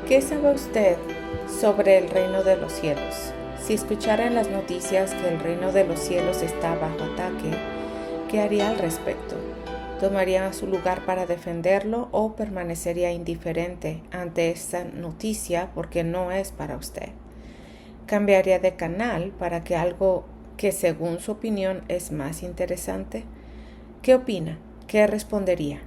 ¿Qué sabe usted sobre el reino de los cielos? Si escuchara en las noticias que el reino de los cielos está bajo ataque, ¿qué haría al respecto? ¿Tomaría su lugar para defenderlo o permanecería indiferente ante esta noticia porque no es para usted? ¿Cambiaría de canal para que algo que según su opinión es más interesante? ¿Qué opina? ¿Qué respondería?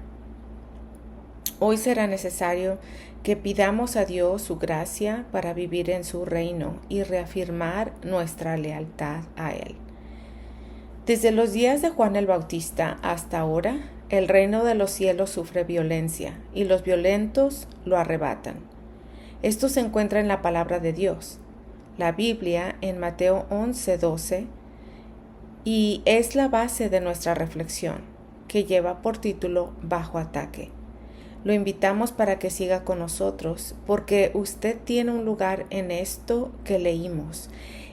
Hoy será necesario que pidamos a Dios su gracia para vivir en su reino y reafirmar nuestra lealtad a Él. Desde los días de Juan el Bautista hasta ahora, el reino de los cielos sufre violencia y los violentos lo arrebatan. Esto se encuentra en la palabra de Dios, la Biblia en Mateo 11:12, y es la base de nuestra reflexión, que lleva por título Bajo ataque. Lo invitamos para que siga con nosotros, porque usted tiene un lugar en esto que leímos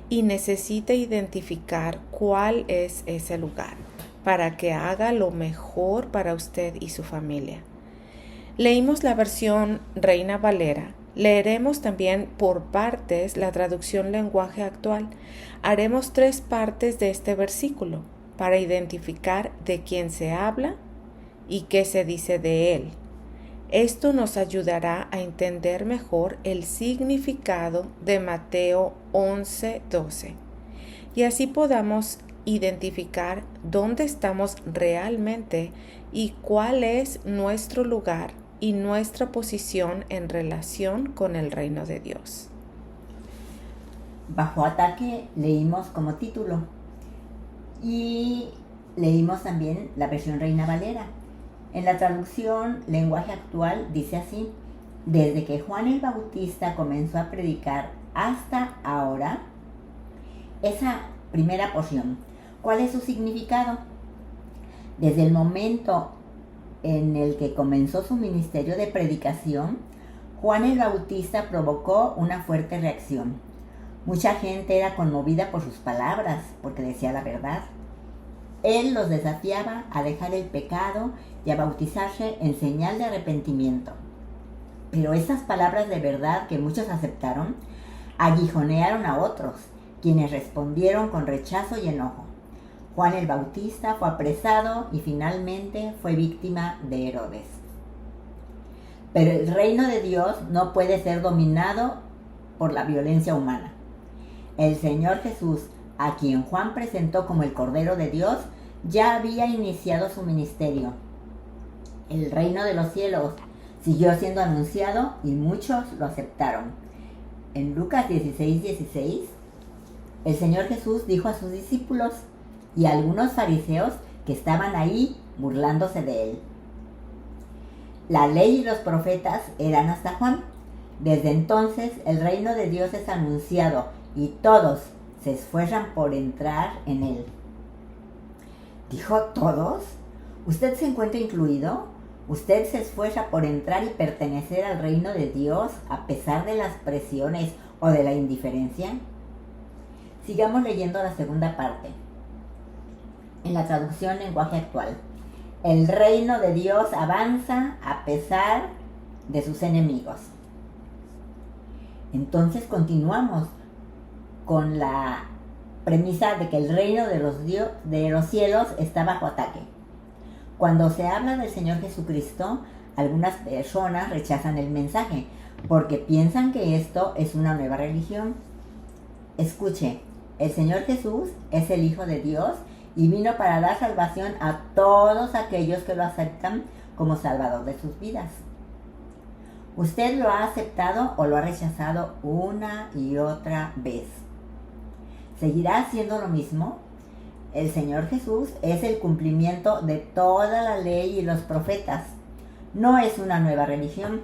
y necesita identificar cuál es ese lugar para que haga lo mejor para usted y su familia. Leímos la versión Reina Valera. Leeremos también por partes la traducción lenguaje actual. Haremos 3 partes de este versículo para identificar de quién se habla y qué se dice de él. Esto nos ayudará a entender mejor el significado de Mateo 11:12 y así podamos identificar dónde estamos realmente y cuál es nuestro lugar y nuestra posición en relación con el reino de Dios. Bajo ataque leímos como título y leímos también la versión Reina Valera. En la traducción lenguaje actual dice así: desde que Juan el Bautista comenzó a predicar hasta ahora. Esa primera porción, ¿cuál es su significado? Desde el momento en el que comenzó su ministerio de predicación, Juan el Bautista provocó una fuerte reacción. Mucha gente era conmovida por sus palabras, porque decía la verdad. Él los desafiaba a dejar el pecado y a bautizarse en señal de arrepentimiento. Pero esas palabras de verdad que muchos aceptaron, aguijonearon a otros, quienes respondieron con rechazo y enojo. Juan el Bautista fue apresado y finalmente fue víctima de Herodes. Pero el reino de Dios no puede ser dominado por la violencia humana. El Señor Jesús, a quien Juan presentó como el Cordero de Dios, ya había iniciado su ministerio. El reino de los cielos siguió siendo anunciado y muchos lo aceptaron. En Lucas 16:16, el Señor Jesús dijo a sus discípulos y a algunos fariseos que estaban ahí burlándose de él: la ley y los profetas eran hasta Juan. Desde entonces el reino de Dios es anunciado y todos se esfuerzan por entrar en él. ¿Dijo todos? ¿Usted se encuentra incluido? ¿Usted se esfuerza por entrar y pertenecer al reino de Dios a pesar de las presiones o de la indiferencia? Sigamos leyendo la segunda parte. En la traducción lenguaje actual, el reino de Dios avanza a pesar de sus enemigos. Entonces continuamos con la premisa de que el reino de los cielos está bajo ataque. Cuando se habla del Señor Jesucristo, algunas personas rechazan el mensaje porque piensan que esto es una nueva religión. Escuche, el Señor Jesús es el Hijo de Dios y vino para dar salvación a todos aquellos que lo aceptan como Salvador de sus vidas. ¿Usted lo ha aceptado o lo ha rechazado una y otra vez? ¿Seguirá haciendo lo mismo? El Señor Jesús es el cumplimiento de toda la ley y los profetas. No es una nueva religión.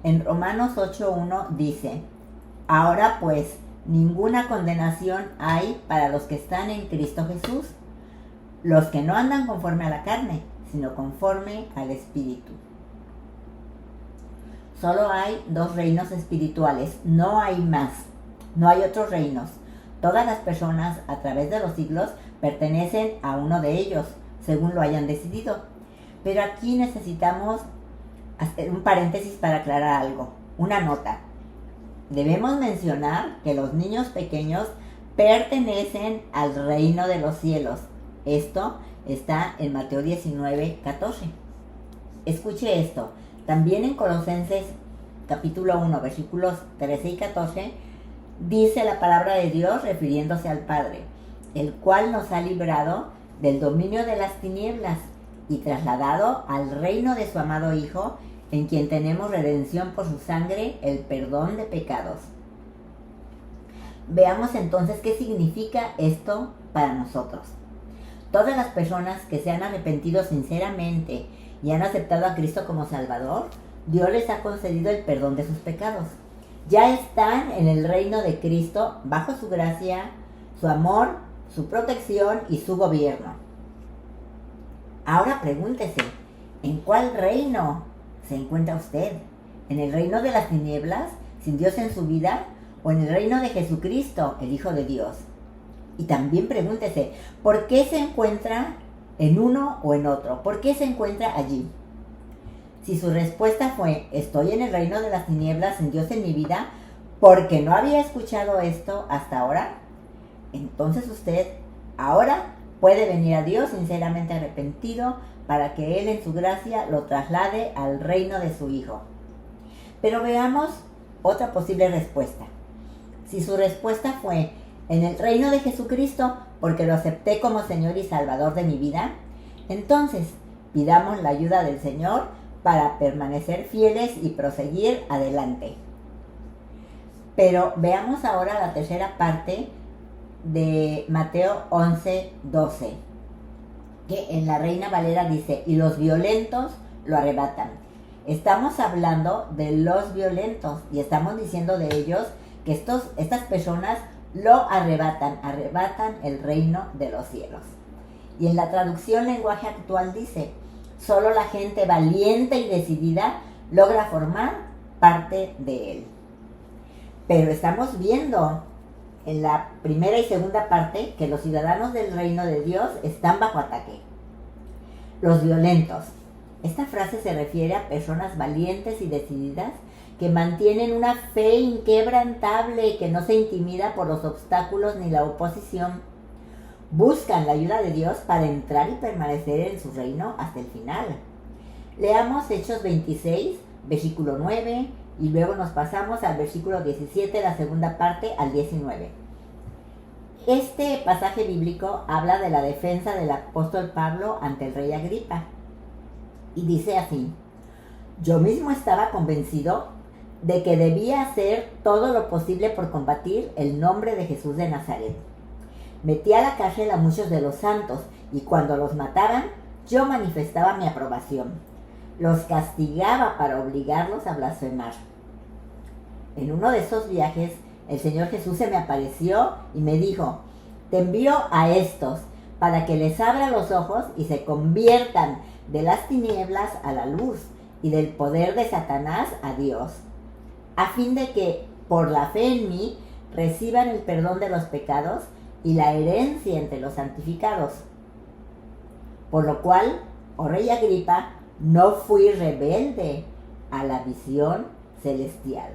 En Romanos 8:1 dice: ahora pues, ninguna condenación hay para los que están en Cristo Jesús, los que no andan conforme a la carne, sino conforme al Espíritu. Solo hay 2 reinos espirituales, no hay más, no hay otros reinos. Todas las personas a través de los siglos pertenecen a uno de ellos, según lo hayan decidido. Pero aquí necesitamos hacer un paréntesis para aclarar algo. Una nota. Debemos mencionar que los niños pequeños pertenecen al reino de los cielos. Esto está en Mateo 19:14. Escuche esto. También en Colosenses capítulo 1, versículos 13 y 14, dice la palabra de Dios refiriéndose al Padre, el cual nos ha librado del dominio de las tinieblas y trasladado al reino de su amado Hijo, en quien tenemos redención por su sangre, el perdón de pecados. Veamos entonces qué significa esto para nosotros. Todas las personas que se han arrepentido sinceramente y han aceptado a Cristo como Salvador, Dios les ha concedido el perdón de sus pecados. Ya están en el reino de Cristo bajo su gracia, su amor, su protección y su gobierno. Ahora pregúntese, ¿en cuál reino se encuentra usted? ¿En el reino de las tinieblas, sin Dios en su vida? ¿O en el reino de Jesucristo, el Hijo de Dios? Y también pregúntese, ¿por qué se encuentra en uno o en otro? ¿Por qué se encuentra allí? Si su respuesta fue, estoy en el reino de las tinieblas sin Dios en mi vida, porque no había escuchado esto hasta ahora, entonces usted ahora puede venir a Dios sinceramente arrepentido para que Él en su gracia lo traslade al reino de su Hijo. Pero veamos otra posible respuesta. Si su respuesta fue, en el reino de Jesucristo, porque lo acepté como Señor y Salvador de mi vida, entonces pidamos la ayuda del Señor para permanecer fieles y proseguir adelante. Pero veamos ahora la tercera parte de Mateo 11:12, que en la Reina Valera dice, y los violentos lo arrebatan. Estamos hablando de los violentos y estamos diciendo de ellos que estas personas lo arrebatan el reino de los cielos. Y en la traducción lenguaje actual dice, solo la gente valiente y decidida logra formar parte de él. Pero estamos viendo en la primera y segunda parte que los ciudadanos del reino de Dios están bajo ataque. Los violentos. Esta frase se refiere a personas valientes y decididas que mantienen una fe inquebrantable y que no se intimida por los obstáculos ni la oposición. Buscan la ayuda de Dios para entrar y permanecer en su reino hasta el final. Leamos Hechos 26, versículo 9, y luego nos pasamos al versículo 17, la segunda parte, al 19. Este pasaje bíblico habla de la defensa del apóstol Pablo ante el rey Agripa. Y dice así, yo mismo estaba convencido de que debía hacer todo lo posible por combatir el nombre de Jesús de Nazaret. Metí a la cárcel a muchos de los santos y cuando los mataban, yo manifestaba mi aprobación. Los castigaba para obligarlos a blasfemar. En uno de esos viajes, el Señor Jesús se me apareció y me dijo, te envío a estos para que les abra los ojos y se conviertan de las tinieblas a la luz y del poder de Satanás a Dios, a fin de que, por la fe en mí, reciban el perdón de los pecados y la herencia entre los santificados. Por lo cual, oh rey Agripa, no fui rebelde a la visión celestial.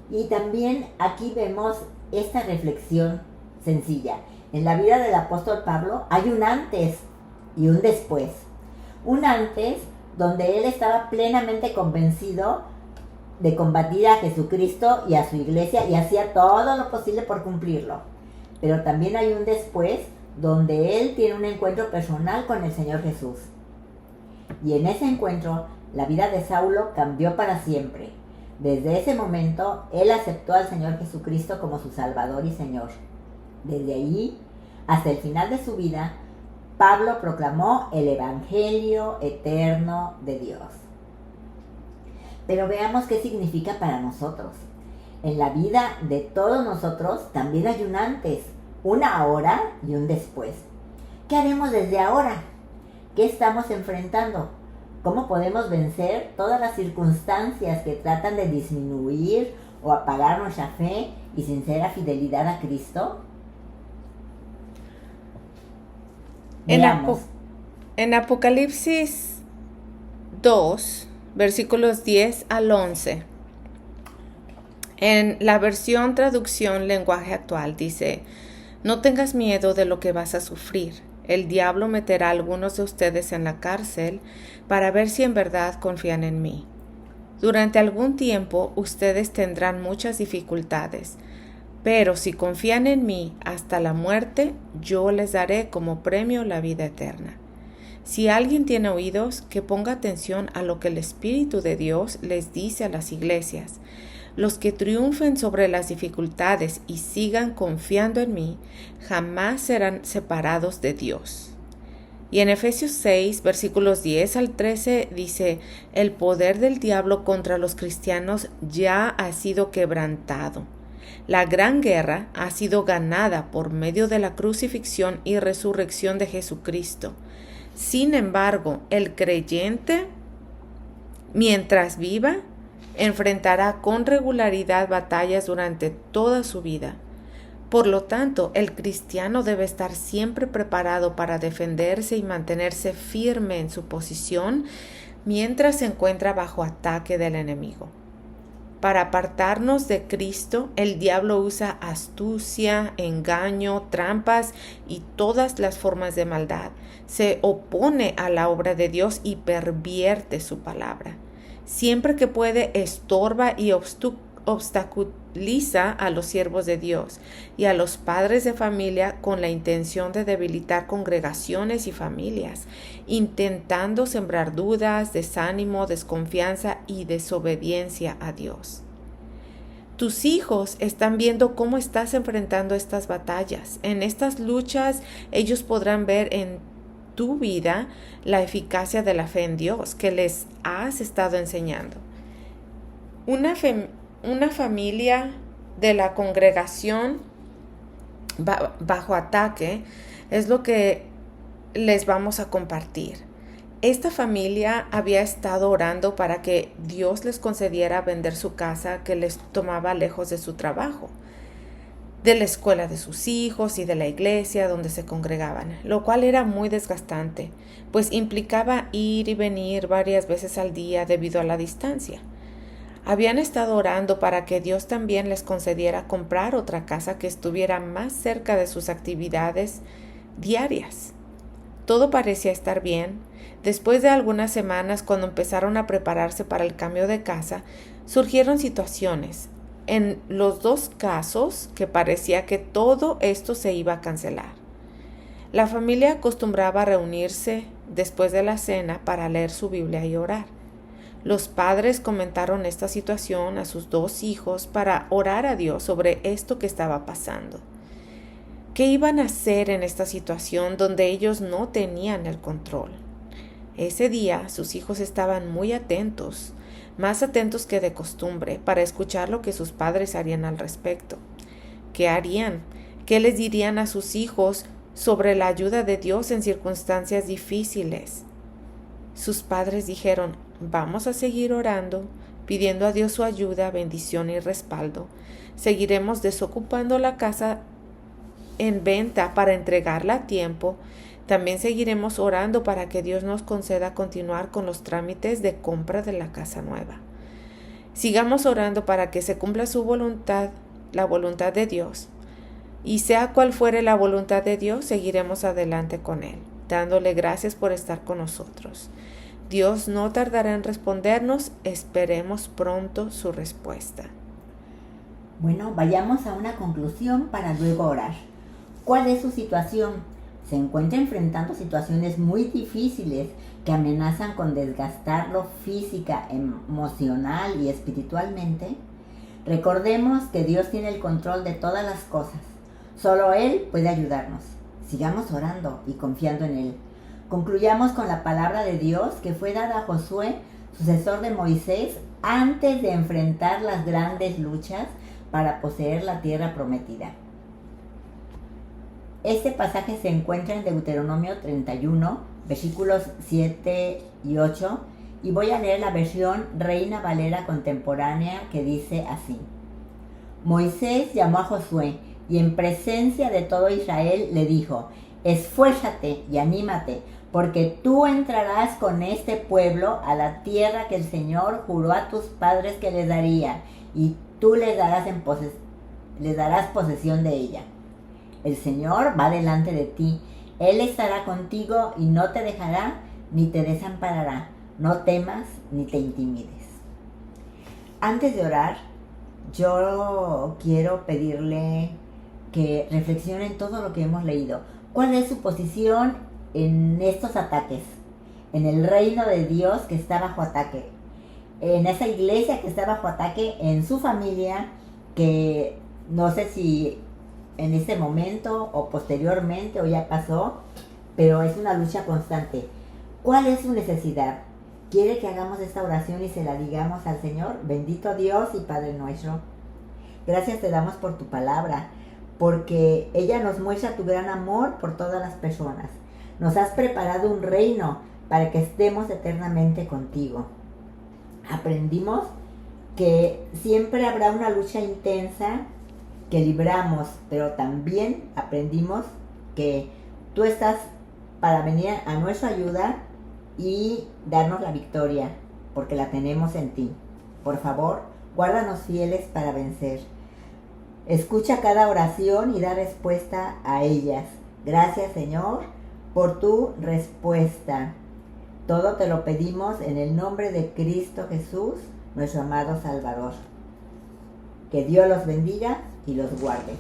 Y también aquí vemos esta reflexión sencilla. En la vida del apóstol Pablo hay un antes y un después. Un antes donde él estaba plenamente convencido de combatir a Jesucristo y a su iglesia y hacía todo lo posible por cumplirlo. Pero también hay un después donde él tiene un encuentro personal con el Señor Jesús. Y en ese encuentro, la vida de Saulo cambió para siempre. Desde ese momento, él aceptó al Señor Jesucristo como su Salvador y Señor. Desde allí, hasta el final de su vida, Pablo proclamó el Evangelio eterno de Dios. Pero veamos qué significa para nosotros. En la vida de todos nosotros también hay un antes, una ahora y un después. ¿Qué haremos desde ahora? ¿Qué estamos enfrentando? ¿Cómo podemos vencer todas las circunstancias que tratan de disminuir o apagar nuestra fe y sincera fidelidad a Cristo? En Apocalipsis 2, versículos 10 al 11. En la versión traducción lenguaje actual dice: no tengas miedo de lo que vas a sufrir. El diablo meterá a algunos de ustedes en la cárcel para ver si en verdad confían en mí. Durante algún tiempo ustedes tendrán muchas dificultades, pero si confían en mí hasta la muerte, yo les daré como premio la vida eterna. Si alguien tiene oídos, que ponga atención a lo que el Espíritu de Dios les dice a las iglesias. Los que triunfen sobre las dificultades y sigan confiando en mí, jamás serán separados de Dios. Y en Efesios 6, versículos 10 al 13 dice: el poder del diablo contra los cristianos ya ha sido quebrantado. La gran guerra ha sido ganada por medio de la crucifixión y resurrección de Jesucristo. Sin embargo, el creyente, mientras viva, enfrentará con regularidad batallas durante toda su vida. Por lo tanto, el cristiano debe estar siempre preparado para defenderse y mantenerse firme en su posición mientras se encuentra bajo ataque del enemigo. Para apartarnos de Cristo, el diablo usa astucia, engaño, trampas y todas las formas de maldad. Se opone a la obra de Dios y pervierte su palabra. Siempre que puede, estorba y obstaculiza a los siervos de Dios y a los padres de familia con la intención de debilitar congregaciones y familias, intentando sembrar dudas, desánimo, desconfianza y desobediencia a Dios. Tus hijos están viendo cómo estás enfrentando estas batallas. En estas luchas, ellos podrán ver en tu vida la eficacia de la fe en Dios que les has estado enseñando. Una familia de la congregación bajo ataque es lo que les vamos a compartir. Esta familia había estado orando para que Dios les concediera vender su casa que les tomaba lejos de su trabajo, de la escuela de sus hijos y de la iglesia donde se congregaban, lo cual era muy desgastante, pues implicaba ir y venir varias veces al día debido a la distancia. Habían estado orando para que Dios también les concediera comprar otra casa que estuviera más cerca de sus actividades diarias. Todo parecía estar bien. Después de algunas semanas, cuando empezaron a prepararse para el cambio de casa, surgieron situaciones. En los dos casos que parecía que todo esto se iba a cancelar. La familia acostumbraba a reunirse después de la cena para leer su Biblia y orar. Los padres comentaron esta situación a sus dos hijos para orar a Dios sobre esto que estaba pasando. ¿Qué iban a hacer en esta situación donde ellos no tenían el control? Ese día sus hijos estaban muy atentos, más atentos que de costumbre, para escuchar lo que sus padres harían al respecto. ¿Qué harían? ¿Qué les dirían a sus hijos sobre la ayuda de Dios en circunstancias difíciles? Sus padres dijeron: vamos a seguir orando, pidiendo a Dios su ayuda, bendición y respaldo. Seguiremos desocupando la casa en venta para entregarla a tiempo. También seguiremos orando para que Dios nos conceda continuar con los trámites de compra de la casa nueva. Sigamos orando para que se cumpla su voluntad, la voluntad de Dios. Y sea cual fuere la voluntad de Dios, seguiremos adelante con Él, dándole gracias por estar con nosotros. Dios no tardará en respondernos, esperemos pronto su respuesta. Bueno, vayamos a una conclusión para luego orar. ¿Cuál es su situación? ¿Se encuentra enfrentando situaciones muy difíciles que amenazan con desgastarlo física, emocional y espiritualmente? Recordemos que Dios tiene el control de todas las cosas. Solo Él puede ayudarnos. Sigamos orando y confiando en Él. Concluyamos con la palabra de Dios que fue dada a Josué, sucesor de Moisés, antes de enfrentar las grandes luchas para poseer la tierra prometida. Este pasaje se encuentra en Deuteronomio 31, versículos 7 y 8, y voy a leer la versión Reina Valera contemporánea que dice así: Moisés llamó a Josué y en presencia de todo Israel le dijo: Esfuérzate y anímate, porque tú entrarás con este pueblo a la tierra que el Señor juró a tus padres que les daría, y tú les darás posesión de ella. El Señor va delante de ti. Él estará contigo y no te dejará ni te desamparará. No temas ni te intimides. Antes de orar, yo quiero pedirle que reflexionen todo lo que hemos leído. ¿Cuál es su posición en estos ataques? En el reino de Dios que está bajo ataque. En esa iglesia que está bajo ataque, en su familia, que no sé si en este momento o posteriormente o ya pasó, pero es una lucha constante. ¿Cuál es su necesidad? ¿Quiere que hagamos esta oración y se la digamos al Señor? Bendito Dios y Padre nuestro, gracias te damos por tu palabra, porque ella nos muestra tu gran amor por todas las personas. Nos has preparado un reino para que estemos eternamente contigo. Aprendimos que siempre habrá una lucha intensa que libramos, pero también aprendimos que tú estás para venir a nuestra ayuda y darnos la victoria, porque la tenemos en ti. Por favor, guárdanos fieles para vencer. Escucha cada oración y da respuesta a ellas. Gracias, Señor, por tu respuesta. Todo te lo pedimos en el nombre de Cristo Jesús, nuestro amado Salvador. Que Dios los bendiga y los guarde.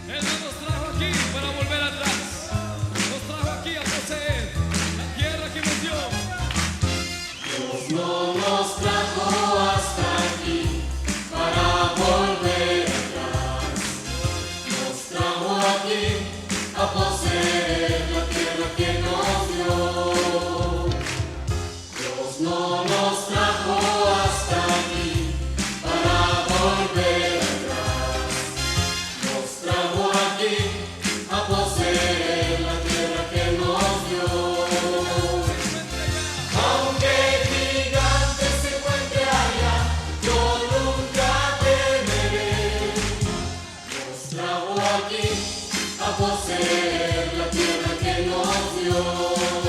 Él no nos trajo aquí para volver atrás. Nos trajo aquí a poseer la tierra que nos dio. Dios no nos trajo hasta aquí para volver atrás. Nos trajo aquí a poseer la tierra que nos dio. Dios no nos trajo hasta aquí para volver atrás. Nos trajo aquí a poseer la tierra que nos dio. Aunque gigante se encuentre allá, yo nunca temeré. Nos trajo aquí a poseer la tierra que nos dio.